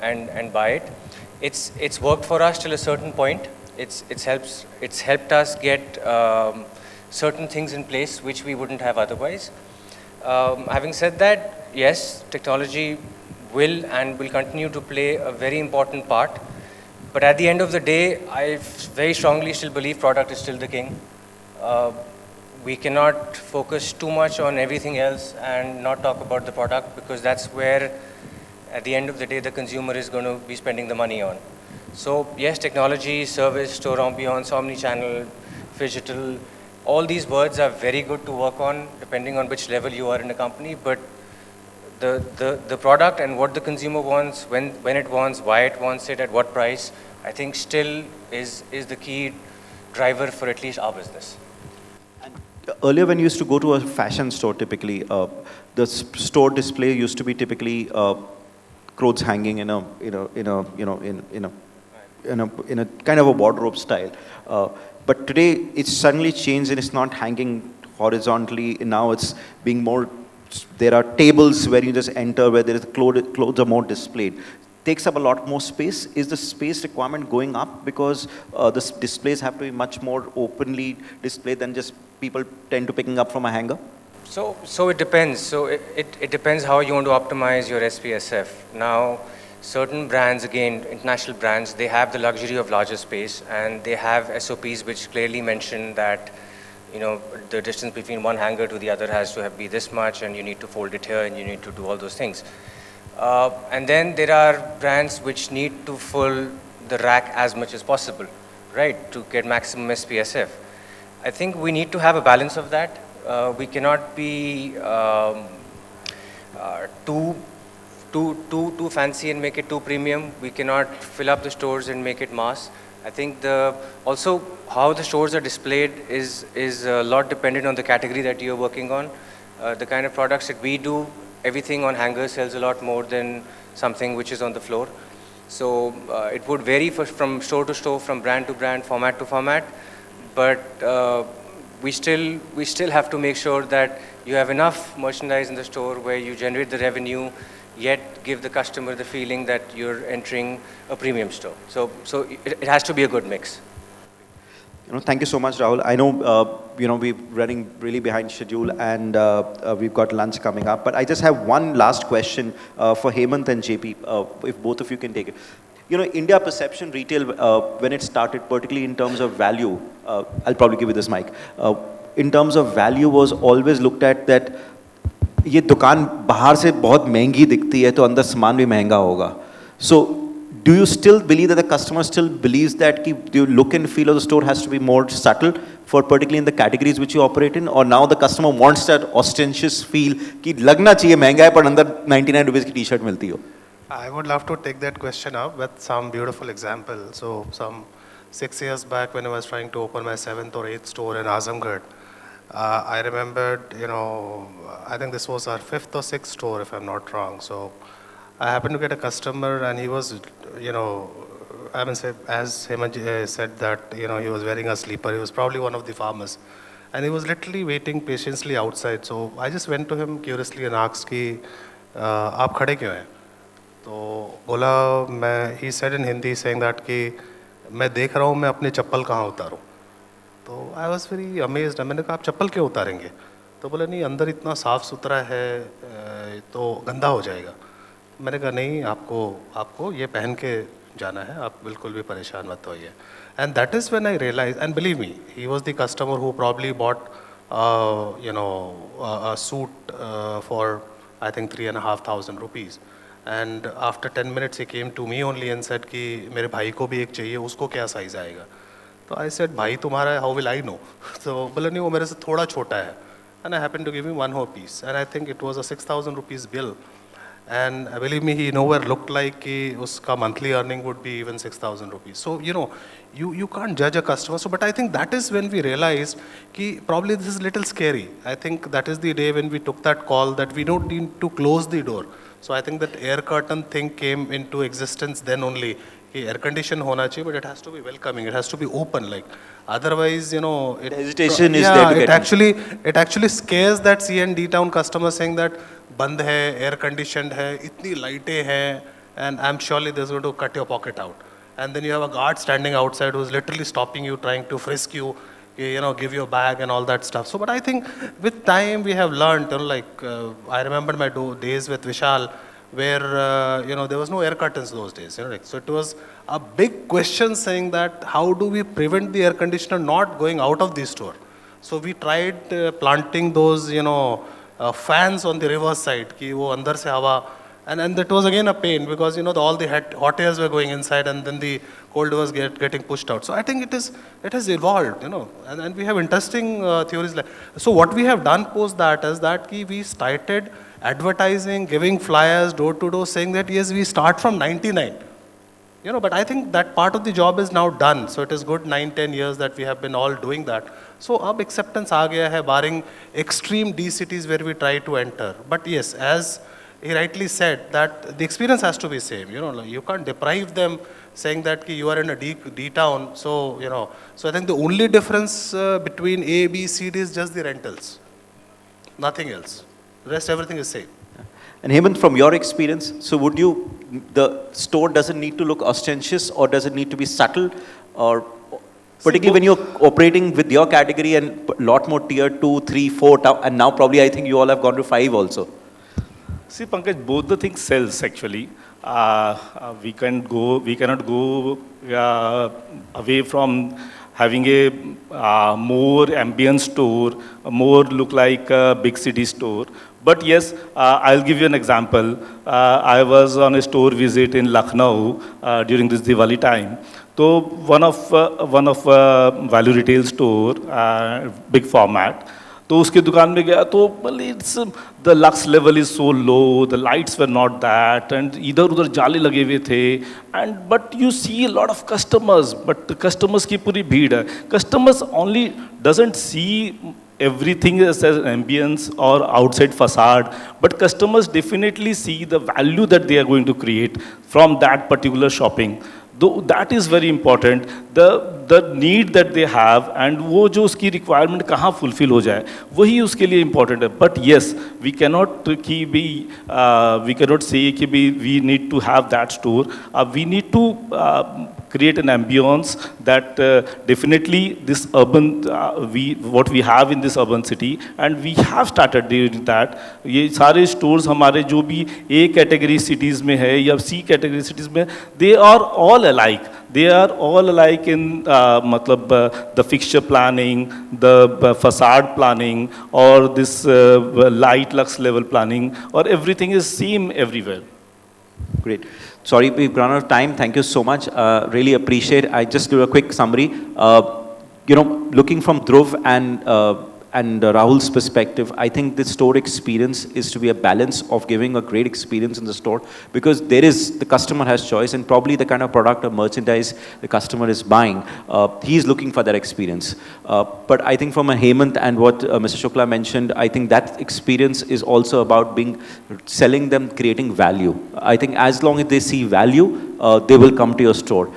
and buy it. It's worked for us till a certain point. It's helped us get certain things in place which we wouldn't have otherwise. Having said that, yes, technology will and will continue to play a very important part. But at the end of the day, I very strongly still believe product is still the king. We cannot focus too much on everything else and not talk about the product because that's where at the end of the day, the consumer is going to be spending the money on. So yes, technology, service, store ambiance, omni-channel, phygital, all these words are very good to work on depending on which level you are in a company, but The product and what the consumer wants, when it wants, why it wants it, at what price, I think still is the key driver for at least our business. Earlier, when you used to go to a fashion store, typically, the store display used to be typically clothes hanging in a kind of a wardrobe style. But today, it's suddenly changed and it's not hanging horizontally. Now it's being more. There are tables where you just enter, where there is clothes are more displayed. Takes up a lot more space. Is the space requirement going up because the displays have to be much more openly displayed than just people tend to picking up from a hanger? So it depends. So it depends how you want to optimize your SPSF. Now, certain brands, again, international brands, they have the luxury of larger space and they have SOPs which clearly mention that, you know, the distance between one hanger to the other has to be this much, and you need to fold it here, and you need to do all those things. And then there are brands which need to fill the rack as much as possible, right, to get maximum SPSF. I think we need to have a balance of that. We cannot be too fancy and make it too premium. We cannot fill up the stores and make it mass. I think also how the stores are displayed is a lot dependent on the category that you're working on. The kind of products that we do, everything on hangers sells a lot more than something which is on the floor. So it would vary from store to store, from brand to brand, format to format. But we still have to make sure that you have enough merchandise in the store where you generate the revenue, yet give the customer the feeling that you're entering a premium store. So it has to be a good mix. Thank you so much, Rahul. I know, we're running really behind schedule and we've got lunch coming up. But I just have one last question for Hemant and JP, if both of you can take it. India perception retail, when it started, particularly in terms of value, I'll probably give you this mic, in terms of value was always looked at that ये दुकान बाहर से बहुत महंगी दिखती है तो अंदर सामान भी महंगा होगा. So do you still believe that the customer still believes that the look and feel of the store has to be more subtle, for particularly in the categories which you operate in, or now the customer wants that ostentatious feel कि लगना चाहिए महंगा है पर अंदर 99 rupees की T-shirt मिलती हो? I would love to take that question up with some beautiful example. So some 6 years back when I was trying to open my 7th or 8th store in Azamgarh, I remembered, I think this was our 5th or 6th store, if I'm not wrong. So I happened to get a customer and he was, I mean, as Hemant said that, he was wearing a sleeper. He was probably one of the farmers. And he was literally waiting patiently outside. So I just went to him curiously and asked, कि आप खड़े क्यों हैं? तो बोला, he said in Hindi saying that कि मैं देख रहा हूँ मैं अपनी चप्पल कहाँ उतारूँ. तो I was very amazed. मैंने कहा आप चप्पल क्यों उतारेंगे? तो बोला नहीं अंदर इतना साफ सुथरा है तो गंदा हो जाएगा. मैंने कहा नहीं आपको ये पहन के जाना है, आप बिल्कुल भी परेशान मत होइए. And that is when I realized, and believe me, he was the customer who probably bought a suit for I think 3,500 rupees. And after 10 minutes he came to me only and said कि मेरे भाई को भी एक चाहिए, उसको क्या size आएगा? तो I said भाई तुम्हारा है, how will I know? तो बोला नहीं वो मेरे से थोड़ा छोटा है. And I happened to give him one whole piece. And I think it was a 6,000 rupees bill. And believe me, he nowhere looked like कि उसका monthly earning would be even 6,000 rupees. So, you can't judge a customer. So, but I think that is when we realized कि probably this is a little scary. I think that is the day when we took that call that we don't need to close the door. So I think that air curtain thing came into existence then only. Air condition होना चाहिए, but it has to be welcoming. It has to be open. Like otherwise, it, hesitation is there to get it actually scares that C&D town customer saying that बंद है, air conditioned है, इतनी लाइटें हैं, and I'm surely there's going to cut your pocket out. And then you have a guard standing outside who's literally stopping you, trying to frisk you, give you a bag and all that stuff. So, but I think with time we have learned, I remember my days with Vishal, where there was no air curtains those days. So it was a big question saying that how do we prevent the air conditioner not going out of the store? So we tried planting those fans on the reverse side, कि वो अंदर से हवा, and that was again a pain because all the hot airs were going inside and then the cold was getting pushed out. So I think it has evolved, and we have interesting theories. So what we have done post that is that we started advertising, giving flyers door to door, saying that yes, we start from 99. But I think that part of the job is now done. So it is good 9-10 years that we have been all doing that. So ab acceptance aa gaya hai, barring extreme D cities where we try to enter. But yes, as he rightly said, that the experience has to be same. Like you can't deprive them saying that ki you are in a D town. So, so I think the only difference between A, B, C, D is just the rentals. Nothing else. Rest everything is same. And Hemant, from your experience, so the store doesn't need to look ostentatious, or does it need to be subtle, or particularly when you're operating with your category and a lot more tier 2, 3, 4, and now probably I think you all have gone to 5 also. See, Pankaj, both the things sells actually. We cannot go away from having a more ambient store, more look like a big city store. But yes, I'll give you an example. I was on a store visit in Lucknow during this Diwali time. So one of value retail store, big format. तो उसके दुकान में गया तो it's the lux level is so low, the lights were not that, and इधर उधर जाले लगे हुए थे, and but you see lot of customers, but customers की पूरी भीड़ है. Customers only doesn't see everything as an ambience or outside facade, but customers definitely see the value that they are going to create from that particular shopping. Though that is very important, the need that they have and वो जो उसकी requirement कहाँ fulfill हो जाए वही उसके लिए important है. But yes, we cannot say कि we need to have that store. We need to create an ambience that definitely this urban what we have in this urban city, and we have started doing that. ये सारे stores हमारे जो भी A category cities में है या C category cities में, they are all alike. They are all alike in the fixture planning, the facade planning, or this light lux level planning, or everything is same everywhere. Great. Sorry, we've run out of time. Thank you so much. Really appreciate. I just do a quick summary. Looking from Dhruv and Rahul's perspective, I think the store experience is to be a balance of giving a great experience in the store, because the customer has choice, and probably the kind of product or merchandise the customer is buying, he's looking for that experience. But I think from a Hemant and what Mr. Shukla mentioned, I think that experience is also about selling them, creating value. I think as long as they see value, they will come to your store.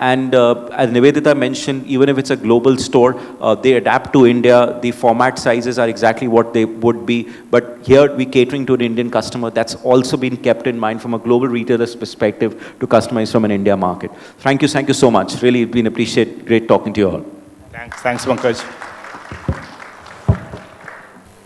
And as Nivedita mentioned, even if it's a global store, they adapt to India. The format sizes are exactly what they would be. But here we're catering to an Indian customer. That's also been kept in mind from a global retailer's perspective to customize from an India market. Thank you so much. Really been appreciate. Great talking to you all. Thanks Pankaj.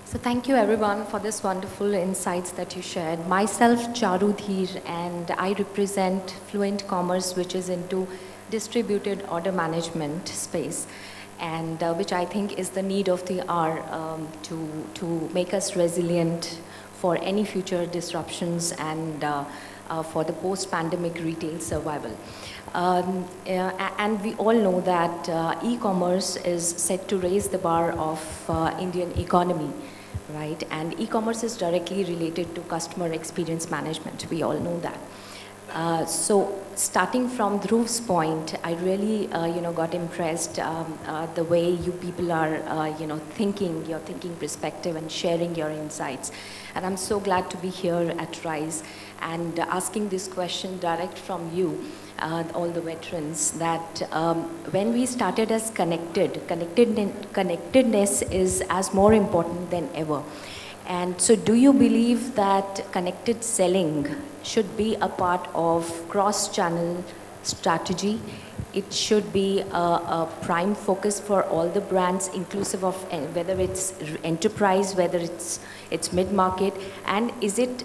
So thank you everyone for this wonderful insights that you shared. Myself, Charu Dheer, and I represent Fluent Commerce, which is into distributed order management space, and which I think is the need of the hour to make us resilient for any future disruptions and for the post-pandemic retail survival. And we all know that e-commerce is set to raise the bar of Indian economy. Right, and e-commerce is directly related to customer experience management. We all know that. So, starting from Dhruv's point, I really, got impressed the way you people are, thinking, your thinking perspective and sharing your insights. And I'm so glad to be here at Rise and asking this question direct from you. All the veterans, that when we started as connectedness is as more important than ever. And so do you believe that connected selling should be a part of cross-channel strategy? It should be a prime focus for all the brands, inclusive of whether it's enterprise, whether it's mid-market, and it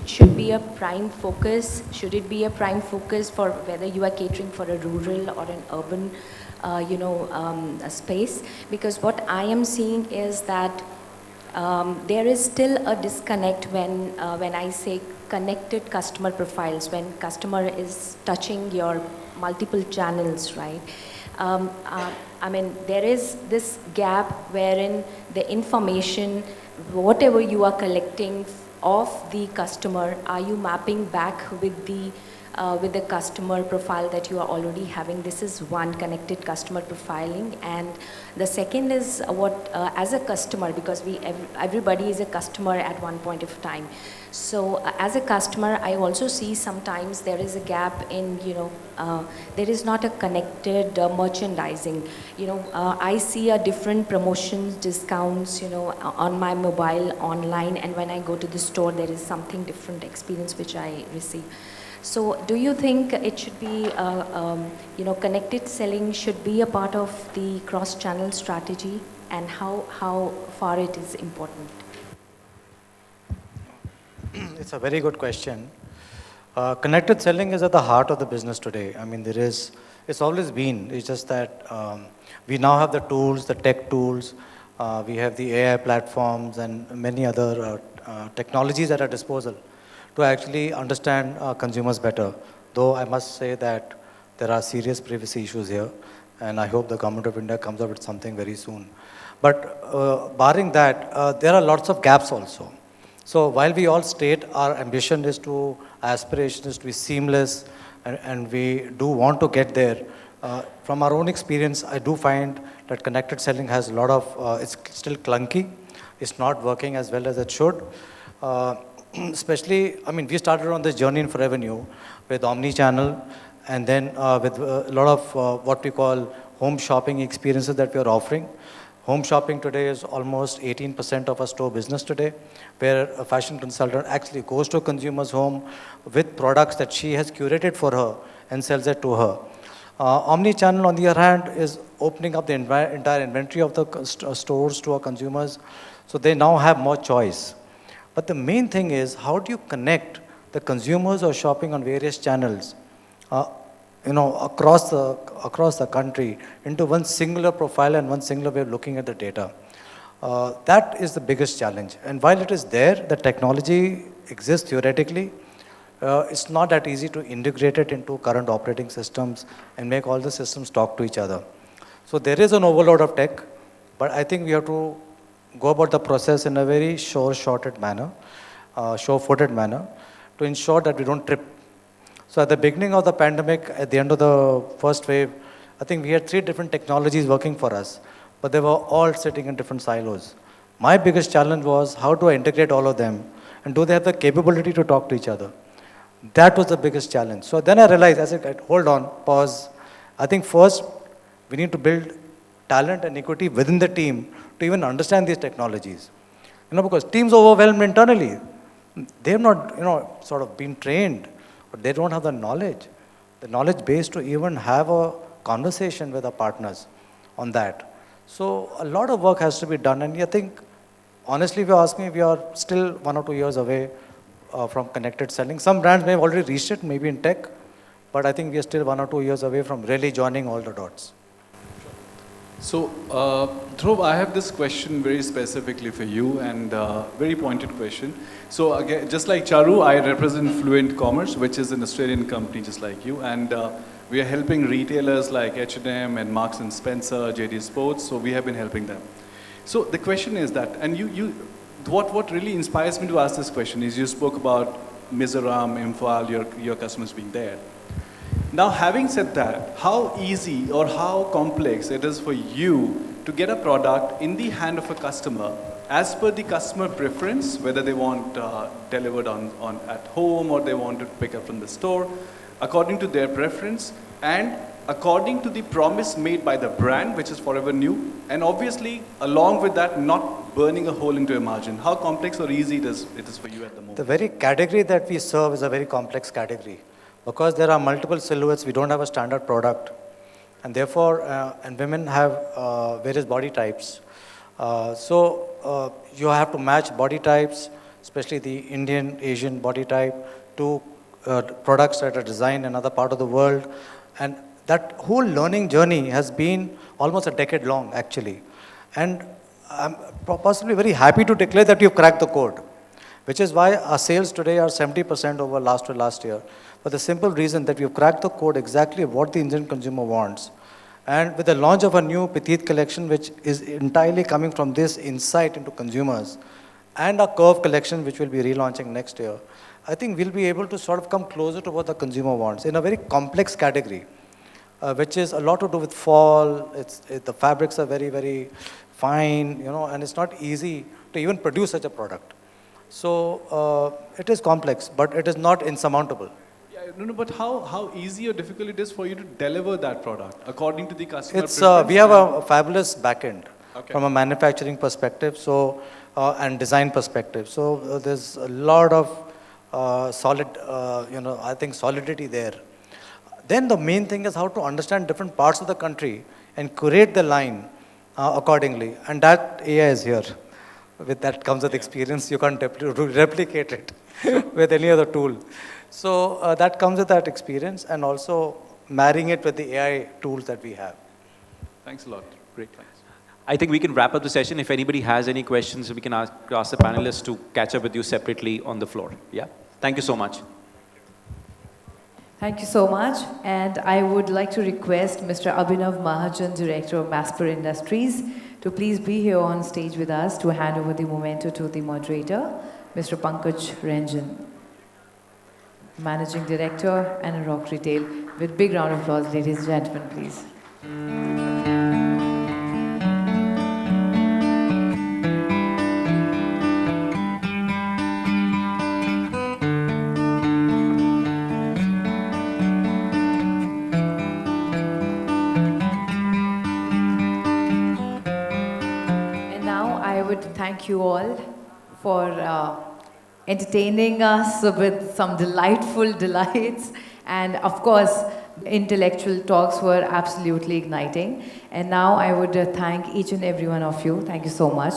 should be a prime focus? Should it be a prime focus for whether you are catering for a rural or an urban, a space? Because what I am seeing is that there is still a disconnect when I say connected customer profiles, when customer is touching your multiple channels, right? I mean, there is this gap wherein the information whatever you are collecting of the customer, are you mapping back with the customer profile that you are already having? This is one, connected customer profiling. And the second is what, as a customer, because everybody is a customer at one point of time. So as a customer, I also see sometimes there is a gap in, there is not a connected merchandising. I see a different promotions, discounts, on my mobile, online, and when I go to the store, there is something different experience which I receive. So do you think it should be, connected selling should be a part of the cross-channel strategy, and how far it is important? It's a very good question. Connected selling is at the heart of the business today. I mean, it's always been. It's just that we now have the tools, the tech tools. We have the AI platforms and many other technologies at our disposal to actually understand consumers better. Though I must say that there are serious privacy issues here, and I hope the government of India comes up with something very soon. But barring that, there are lots of gaps also. So while we all state our ambition is to, aspiration is to be seamless, and we do want to get there, from our own experience, I do find that connected selling has a lot of, it's still clunky. It's not working as well as it should. Especially, I mean, we started on this journey in Forever with omni-channel, and then with a lot of what we call home shopping experiences that we are offering. Home shopping today is almost 18% of our store business today, where a fashion consultant actually goes to a consumer's home with products that she has curated for her and sells it to her. Omni-channel, on the other hand, is opening up the entire inventory of the stores to our consumers, so they now have more choice. But the main thing is, how do you connect the consumers who are shopping on various channels, across the country into one singular profile and one singular way of looking at the data? That is the biggest challenge. And while it is there, the technology exists theoretically, it's not that easy to integrate it into current operating systems and make all the systems talk to each other. So there is an overload of tech, but I think we have to go about the process in a very sure-footed manner, to ensure that we don't trip. So at the beginning of the pandemic, at the end of the first wave, I think we had 3 different technologies working for us, but they were all sitting in different silos. My biggest challenge was, how do I integrate all of them, and do they have the capability to talk to each other? That was the biggest challenge. So then I realized, I said, hold on, pause. I think first, we need to build talent and equity within the team to even understand these technologies. Because teams are overwhelmed internally. They have not, sort of been trained, but they don't have the knowledge base to even have a conversation with our partners on that. So a lot of work has to be done, and I think, honestly, if you ask me, we are still 1 or 2 years away from connected selling. Some brands may have already reached it, maybe in tech, but I think we are still 1 or 2 years away from really joining all the dots. So, Dhruv, I have this question very specifically for you, and very pointed question. So, again, just like Charu, I represent Fluent Commerce, which is an Australian company just like you, and we are helping retailers like H&M and Marks and Spencer, JD Sports. So we have been helping them. So the question is that, and what really inspires me to ask this question is, you spoke about Mizoram, Imphal, your customers being there. Now, having said that, how easy or how complex it is for you to get a product in the hand of a customer as per the customer preference, whether they want delivered at home or they want to pick up from the store, according to their preference and according to the promise made by the brand, which is Forever New, and obviously, along with that, not burning a hole into your margin. How complex or easy it is for you at the moment? The very category that we serve is a very complex category. Because there are multiple silhouettes, we don't have a standard product. And therefore, and women have various body types. So you have to match body types, especially the Indian, Asian body type, to products that are designed in another part of the world. And that whole learning journey has been almost a decade long, actually. And I'm possibly very happy to declare that we've cracked the code, which is why our sales today are 70% over last year. For the simple reason that we've cracked the code exactly what the Indian consumer wants. And with the launch of a new Petit collection, which is entirely coming from this insight into consumers, and our Curve collection, which we'll be relaunching next year, I think we'll be able to sort of come closer to what the consumer wants in a very complex category, which is a lot to do with fall. The fabrics are very, very fine, and it's not easy to even produce such a product. So it is complex, but it is not insurmountable. Yeah, no, but how easy or difficult it is for you to deliver that product according to the customer It's preference? we have a fabulous backend Okay. from a manufacturing perspective, so and design perspective. So there's a lot of solid, I think solidity there. Then the main thing is how to understand different parts of the country and curate the line accordingly. And that AI is here. With that comes with experience. You can't replicate it with any other tool. So that comes with that experience, and also marrying it with the AI tools that we have. Thanks a lot. Great, thanks. I think we can wrap up the session. If anybody has any questions, we can ask the panelists to catch up with you separately on the floor. Yeah? Thank you so much. Thank you so much. And I would like to request Mr. Abhinav Mahajan, Director of Masper Industries, to please be here on stage with us to hand over the memento to the moderator, Mr. Pankaj Ranjan, Managing Director, Rock Retail. With big round of applause, ladies and gentlemen, please. And now I would thank you all for entertaining us with some delightful delights. And of course, intellectual talks were absolutely igniting. And now I would thank each and every one of you. Thank you so much.